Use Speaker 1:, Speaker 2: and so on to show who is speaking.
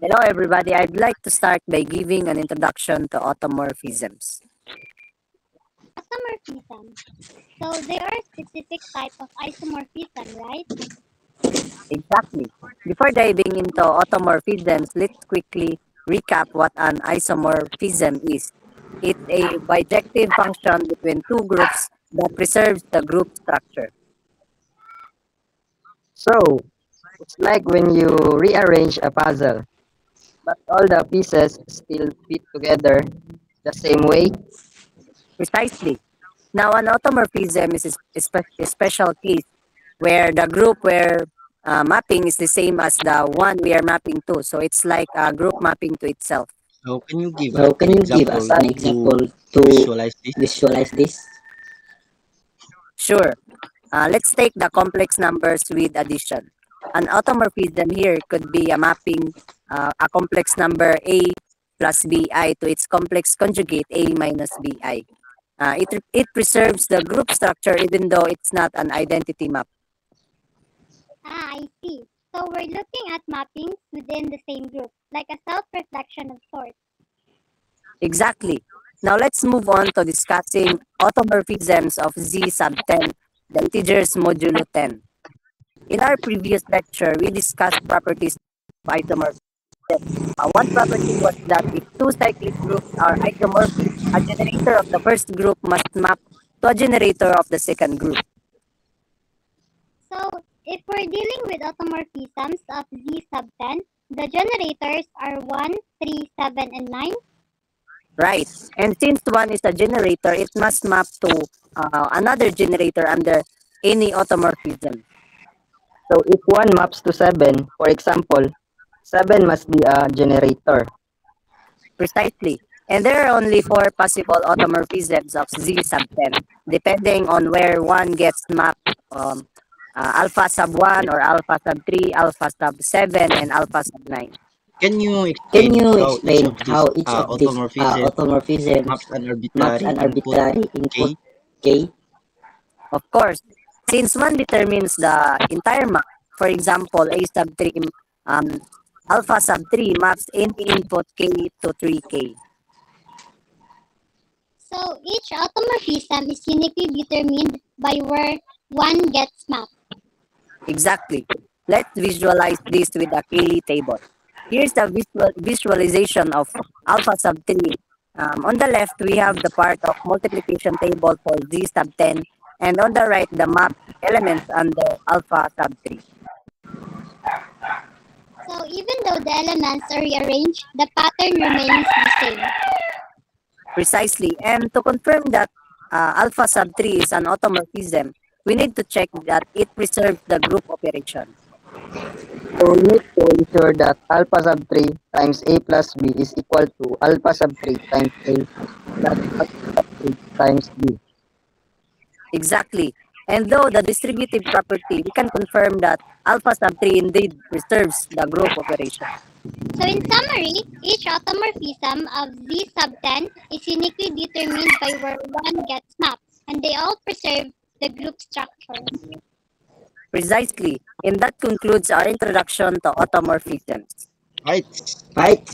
Speaker 1: Hello, everybody. I'd like to start by giving an introduction to automorphisms.
Speaker 2: Isomorphism. So there are specific type of isomorphism, right?
Speaker 1: Exactly. Before diving into automorphisms, let's quickly recap what an isomorphism is. It's a bijective function between two groups that preserves the group structure.
Speaker 3: So, it's like when you rearrange a puzzle, but all the pieces still fit together the same way.
Speaker 1: Precisely. Now, an automorphism is a special case where the group where mapping is the same as the one we are mapping to. So it's like a group mapping to itself.
Speaker 4: So can you give
Speaker 5: So can
Speaker 4: an
Speaker 5: you give
Speaker 4: example
Speaker 5: us an
Speaker 4: to
Speaker 5: example to
Speaker 4: visualize this?
Speaker 5: visualize this?
Speaker 1: Sure. Let's take the complex numbers with addition. An automorphism here could be a mapping a complex number a plus bi to its complex conjugate a minus bi. It preserves the group structure even though it's not an identity map.
Speaker 2: I see. So we're looking at mappings within the same group, like a self-reflection of sorts.
Speaker 1: Exactly. Now let's move on to discussing automorphisms of Z sub 10, the integers modulo 10. In our previous lecture, we discussed properties of isomorphism. One property was that if two cyclic groups are isomorphic, a generator of the first group must map to a generator of the second group.
Speaker 2: So if we're dealing with automorphisms of Z sub 10, the generators are 1, 3, 7, and 9.
Speaker 1: Right. And since one is a generator, it must map to another generator under any automorphism.
Speaker 3: So, if 1 maps to 7, for example, 7 must be a generator.
Speaker 1: Precisely. And there are only four possible automorphisms of Z sub 10, depending on where one gets mapped alpha sub 1 or alpha sub 3, alpha sub 7, and alpha sub 9.
Speaker 4: Can you
Speaker 5: Can
Speaker 4: explain
Speaker 5: you
Speaker 4: how
Speaker 5: explain how
Speaker 4: each
Speaker 5: each
Speaker 4: of
Speaker 5: of
Speaker 4: these
Speaker 5: these
Speaker 4: automorphism
Speaker 5: automorphisms
Speaker 4: maps an
Speaker 5: maps
Speaker 4: arbitrary
Speaker 5: an
Speaker 4: input
Speaker 5: arbitrary input
Speaker 4: K?
Speaker 5: K?
Speaker 1: Of course, since one determines the entire map, for example, A sub 3, um, alpha sub 3 maps any input K to 3K.
Speaker 2: So each automorphism is uniquely determined by where one gets mapped.
Speaker 1: Exactly. Let's visualize this with a Cayley table. Here's a visualization of alpha sub 3. On the left, we have the part of multiplication table for Z sub 10, and on the right, the map elements under alpha sub 3.
Speaker 2: So even though the elements are rearranged, the pattern remains the same.
Speaker 1: Precisely. And to confirm that alpha sub 3 is an automorphism, we need to check that it preserves the group operation.
Speaker 3: So, we need to ensure that alpha sub 3 times a plus b is equal to alpha sub 3 times a plus alpha sub 3 times b.
Speaker 1: Exactly. And though the distributive property, we can confirm that alpha sub 3 indeed preserves the group operation.
Speaker 2: So in summary, each automorphism of Z sub 10 is uniquely determined by where one gets mapped, and they all preserve the group structure.
Speaker 1: Precisely. And that concludes our introduction to automorphisms.
Speaker 4: Right.
Speaker 5: Right.